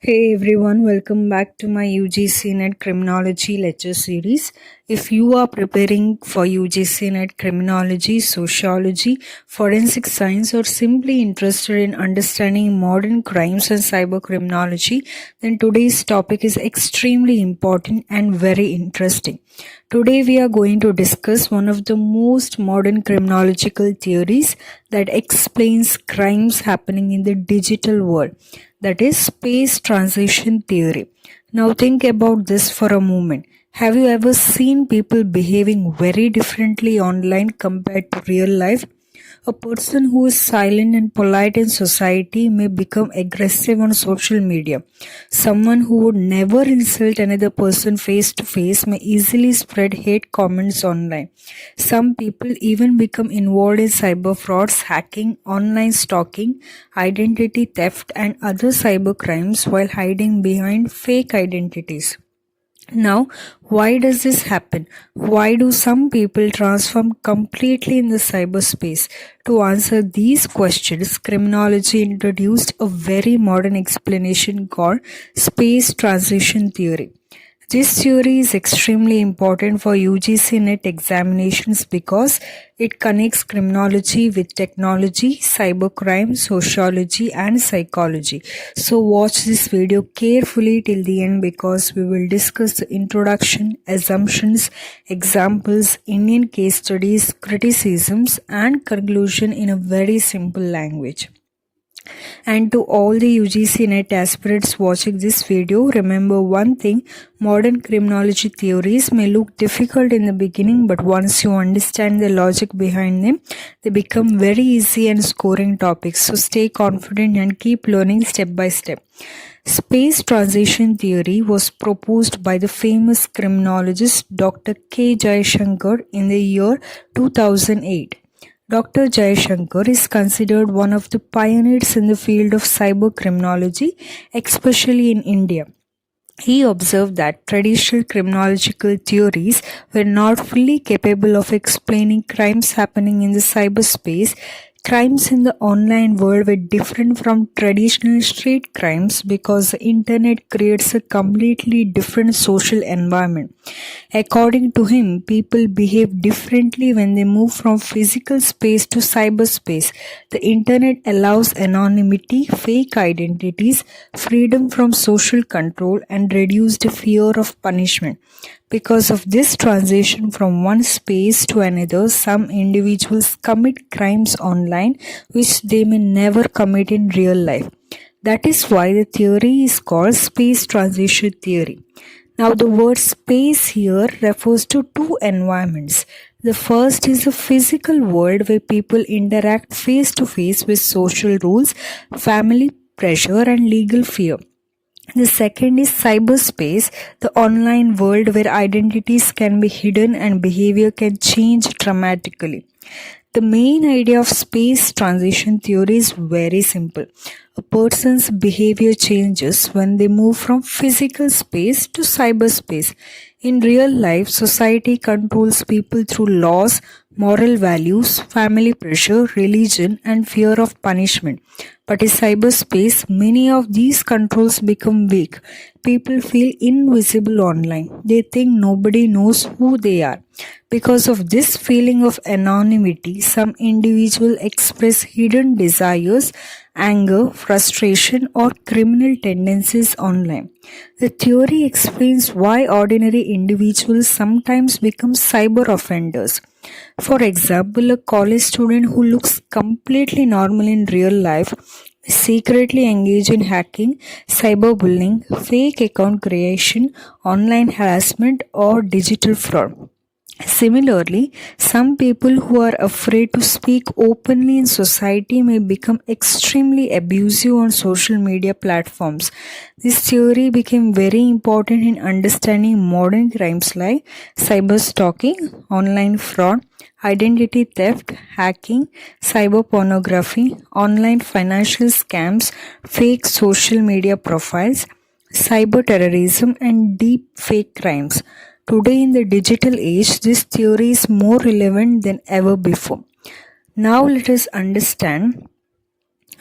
Hey everyone, welcome back to my UGC NET Criminology lecture series. If you are preparing for UGC NET Criminology, Sociology, Forensic Science, or simply interested in understanding modern crimes and cybercriminology, then today's topic is extremely important and very interesting. Today we are going to discuss one of the most modern criminological theories that explains crimes happening in the digital world, that is space transition theory. Now think about this for a moment. Have you ever seen people behaving very differently online compared to real life? A person who is silent and polite in society may become aggressive on social media. Someone who would never insult another person face to face may easily spread hate comments online. Some people even become involved in cyber frauds, hacking, online stalking, identity theft, and other cyber crimes while hiding behind fake identities. Now, why does this happen? Why do some people transform completely in the cyberspace? To answer these questions, criminology introduced a very modern explanation called space transition theory. This theory is extremely important for UGC NET examinations because it connects criminology with technology, cybercrime, sociology, and psychology. So watch this video carefully till the end because we will discuss the introduction, assumptions, examples, Indian case studies, criticisms, and conclusion in a very simple language. And to all the UGC NET aspirants watching this video, remember one thing: modern criminology theories may look difficult in the beginning, but once you understand the logic behind them, they become very easy and scoring topics. So stay confident and keep learning step by step. Space transition theory was proposed by the famous criminologist Dr. Jaishankar in the year 2008. Dr. Jaishankar is considered one of the pioneers in the field of cybercriminology, especially in India. He observed that traditional criminological theories were not fully capable of explaining crimes happening in the cyberspace. Crimes in the online world were different from traditional street crimes because the internet creates a completely different social environment. According to him, people behave differently when they move from physical space to cyberspace. The internet allows anonymity, fake identities, freedom from social control, and reduced fear of punishment. Because of this transition from one space to another, some individuals commit crimes online which they may never commit in real life. That is why the theory is called space transition theory. Now, the word space here refers to two environments. The first is a physical world where people interact face to face with social rules, family pressure, and legal fear. The second is cyberspace, the online world where identities can be hidden and behavior can change dramatically. The main idea of space transition theory is very simple. A person's behavior changes when they move from physical space to cyberspace. In real life, society controls people through laws, moral values, family pressure, religion, and fear of punishment. But in cyberspace, many of these controls become weak. People feel invisible online. They think nobody knows who they are. Because of this feeling of anonymity, some individuals express hidden desires, anger, frustration, or criminal tendencies online. The theory explains why ordinary individuals sometimes become cyber offenders. For example, a college student who looks completely normal in real life secretly engage in hacking, cyberbullying, fake account creation, online harassment, or digital fraud. Similarly, some people who are afraid to speak openly in society may become extremely abusive on social media platforms. This theory became very important in understanding modern crimes like cyber stalking, online fraud, identity theft, hacking, cyber pornography, online financial scams, fake social media profiles, cyber terrorism, and deep fake crimes. Today, in the digital age, this theory is more relevant than ever before. Now, let us understand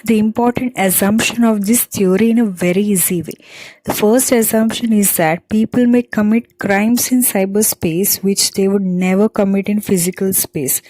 the important assumption of this theory in a very easy way. The first assumption is that people may commit crimes in cyberspace which they would never commit in physical space.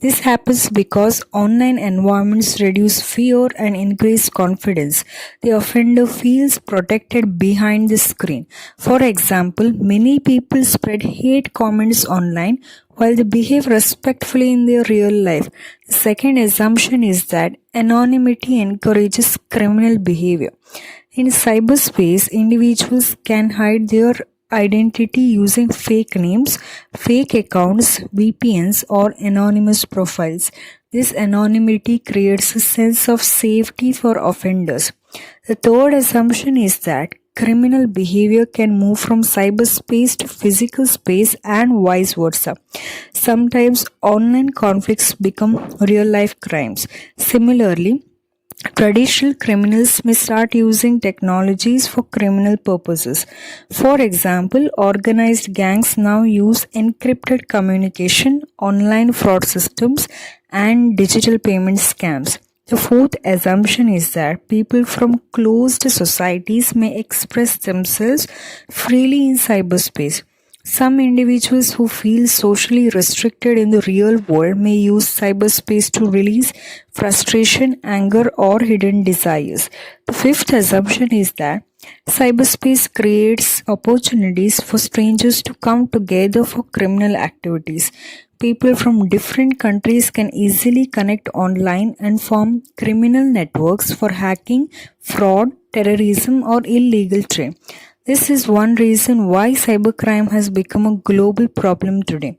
This happens because online environments reduce fear and increase confidence. The offender feels protected behind the screen. For example, many people spread hate comments online while they behave respectfully in their real life. The second assumption is that anonymity encourages criminal behavior. In cyberspace, individuals can hide their identity using fake names, fake accounts, VPNs, or anonymous profiles. This anonymity creates a sense of safety for offenders. The third assumption is that criminal behavior can move from cyberspace to physical space and vice versa. Sometimes online conflicts become real-life crimes. Similarly, traditional criminals may start using technologies for criminal purposes. For example, organized gangs now use encrypted communication, online fraud systems, and digital payment scams. The fourth assumption is that people from closed societies may express themselves freely in cyberspace. Some individuals who feel socially restricted in the real world may use cyberspace to release frustration, anger, or hidden desires. The fifth assumption is that cyberspace creates opportunities for strangers to come together for criminal activities. People from different countries can easily connect online and form criminal networks for hacking, fraud, terrorism, or illegal trade. This is one reason why cybercrime has become a global problem today.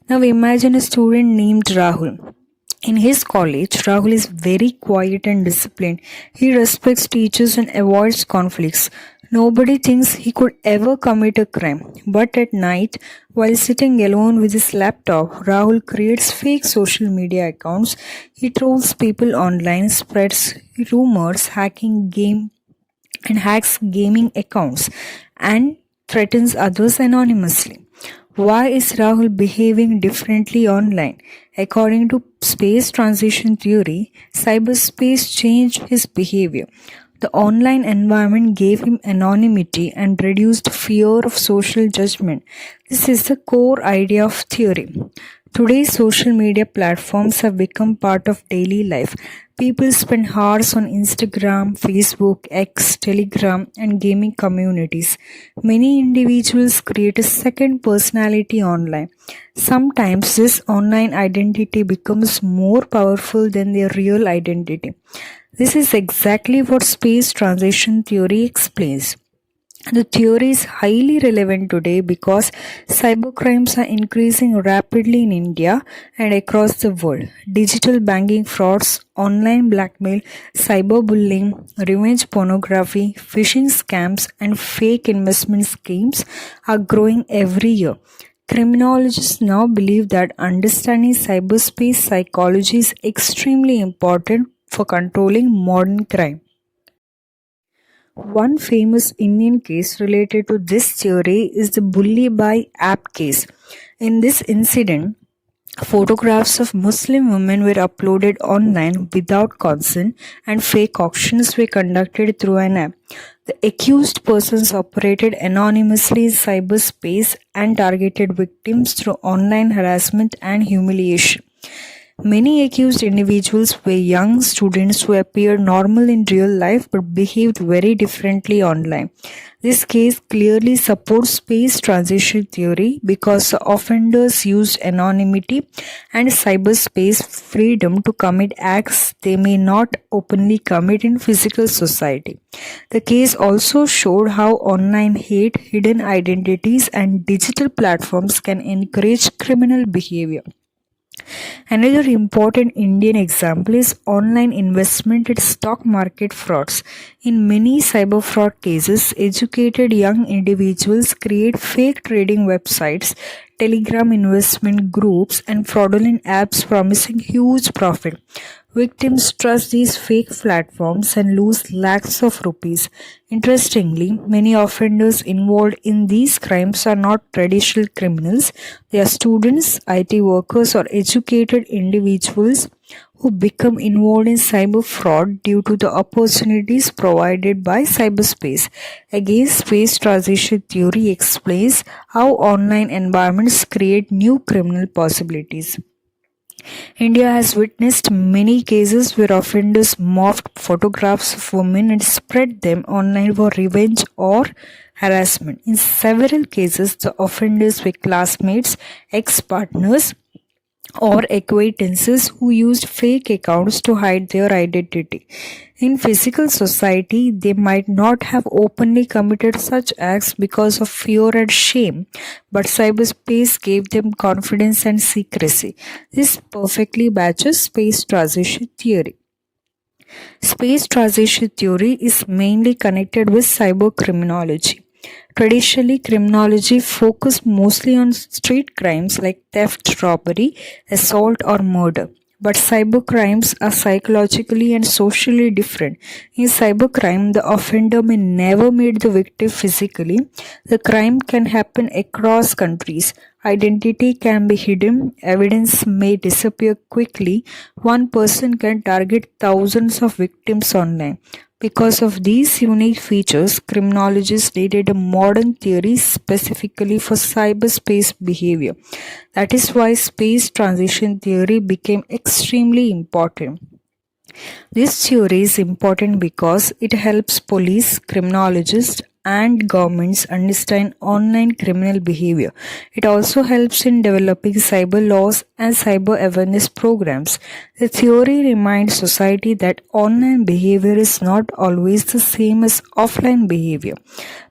Now imagine a student named Rahul. In his college, Rahul is very quiet and disciplined. He respects teachers and avoids conflicts. Nobody thinks he could ever commit a crime. But at night, while sitting alone with his laptop, Rahul creates fake social media accounts. He trolls people online, spreads rumors, hacks gaming accounts, and threatens others anonymously. Why is Rahul behaving differently online? According to space transition theory, cyberspace changed his behavior. The online environment gave him anonymity and reduced fear of social judgment. This is the core idea of theory. Today, social media platforms have become part of daily life. People spend hours on Instagram, Facebook, X, Telegram, and gaming communities. Many individuals create a second personality online. Sometimes this online identity becomes more powerful than their real identity. This is exactly what space transition theory explains. The theory is highly relevant today because cybercrimes are increasing rapidly in India and across the world. Digital banking frauds, online blackmail, cyberbullying, revenge pornography, phishing scams, and fake investment schemes are growing every year. Criminologists now believe that understanding cyberspace psychology is extremely important for controlling modern crime. One famous Indian case related to this theory is the Bully by app case. In this incident, photographs of Muslim women were uploaded online without consent and fake auctions were conducted through an app. The accused persons operated anonymously in cyberspace and targeted victims through online harassment and humiliation. Many accused individuals were young students who appeared normal in real life but behaved very differently online. This case clearly supports space transition theory because the offenders used anonymity and cyberspace freedom to commit acts they may not openly commit in physical society. The case also showed how online hate, hidden identities, and digital platforms can encourage criminal behavior. Another important Indian example is online investment and stock market frauds. In many cyber fraud cases, educated young individuals create fake trading websites, Telegram investment groups, and fraudulent apps promising huge profit. Victims trust these fake platforms and lose lakhs of rupees. Interestingly, many offenders involved in these crimes are not traditional criminals. They are students, IT workers, or educated individuals who become involved in cyber fraud due to the opportunities provided by cyberspace. Again, space transition theory explains how online environments create new criminal possibilities. India has witnessed many cases where offenders morphed photographs of women and spread them online for revenge or harassment. In several cases, the offenders were classmates, ex-partners, or acquaintances who used fake accounts to hide their identity. In physical society, they might not have openly committed such acts because of fear and shame, but cyberspace gave them confidence and secrecy. This perfectly matches space transition theory. Space transition theory is mainly connected with cybercriminology. Traditionally, criminology focused mostly on street crimes like theft, robbery, assault, or murder. But cybercrimes are psychologically and socially different. In cybercrime, the offender may never meet the victim physically. The crime can happen across countries. Identity can be hidden, evidence may disappear quickly. One person can target thousands of victims online. Because of these unique features, criminologists needed a modern theory specifically for cyberspace behavior. That is why space transition theory became extremely important. This theory is important because it helps police, criminologists, and governments understand online criminal behavior. It also helps in developing cyber laws and cyber awareness programs. The theory reminds society that online behavior is not always the same as offline behavior.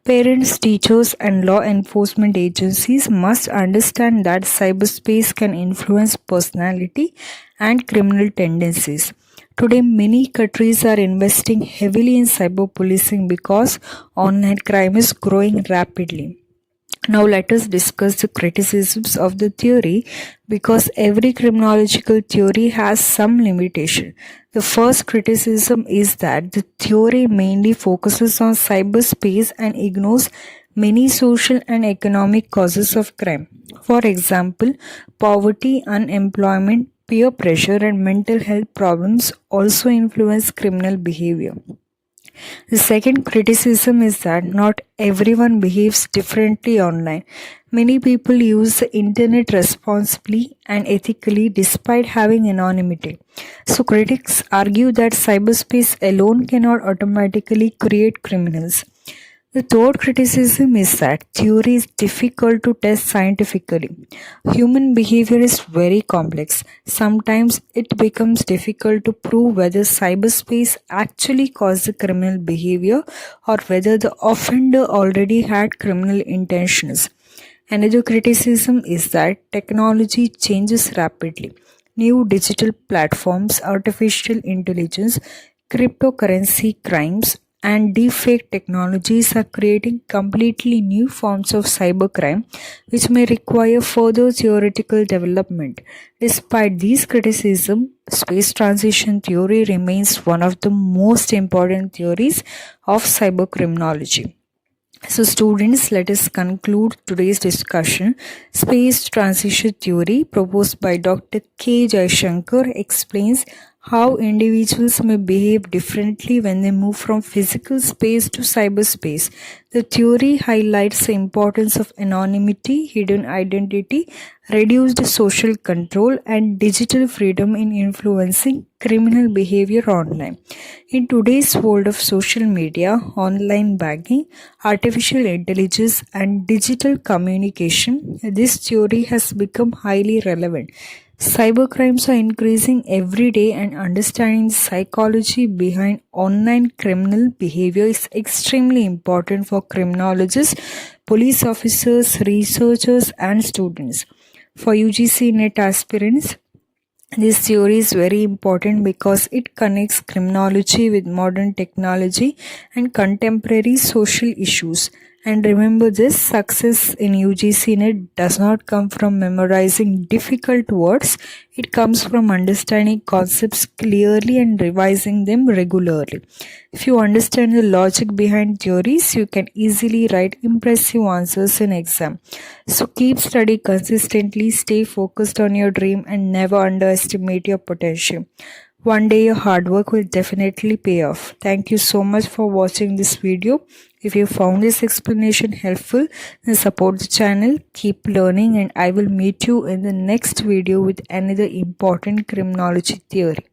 Parents, teachers, and law enforcement agencies must understand that cyberspace can influence personality and criminal tendencies. Today, many countries are investing heavily in cyber policing because online crime is growing rapidly. Now, let us discuss the criticisms of the theory because every criminological theory has some limitation. The first criticism is that the theory mainly focuses on cyberspace and ignores many social and economic causes of crime. For example, poverty, unemployment, peer pressure, and mental health problems also influence criminal behavior. The second criticism is that not everyone behaves differently online. Many people use the internet responsibly and ethically despite having anonymity. So critics argue that cyberspace alone cannot automatically create criminals. The third criticism is that theory is difficult to test scientifically. Human behavior is very complex. Sometimes it becomes difficult to prove whether cyberspace actually caused the criminal behavior or whether the offender already had criminal intentions. Another criticism is that technology changes rapidly. New digital platforms, artificial intelligence, cryptocurrency crimes, and deepfake technologies are creating completely new forms of cybercrime which may require further theoretical development. Despite these criticisms, space transition theory remains one of the most important theories of cybercriminology. So students, let us conclude today's discussion. Space transition theory proposed by Dr. K. Jaishankar explains how individuals may behave differently when they move from physical space to cyberspace. The theory highlights the importance of anonymity, hidden identity, reduced social control, and digital freedom in influencing criminal behavior online. In today's world of social media, online banking, artificial intelligence, and digital communication, this theory has become highly relevant. Cybercrimes are increasing every day, and understanding the psychology behind online criminal behavior is extremely important for criminologists, police officers, researchers, and students. For UGC NET aspirants, this theory is very important because it connects criminology with modern technology and contemporary social issues. And remember this, success in UGC NET does not come from memorizing difficult words. It comes from understanding concepts clearly and revising them regularly. If you understand the logic behind theories, you can easily write impressive answers in exam. So keep studying consistently, stay focused on your dream, and never underestimate your potential. One day your hard work will definitely pay off. Thank you so much for watching this video. If you found this explanation helpful, then support the channel, keep learning, and I will meet you in the next video with another important criminology theory.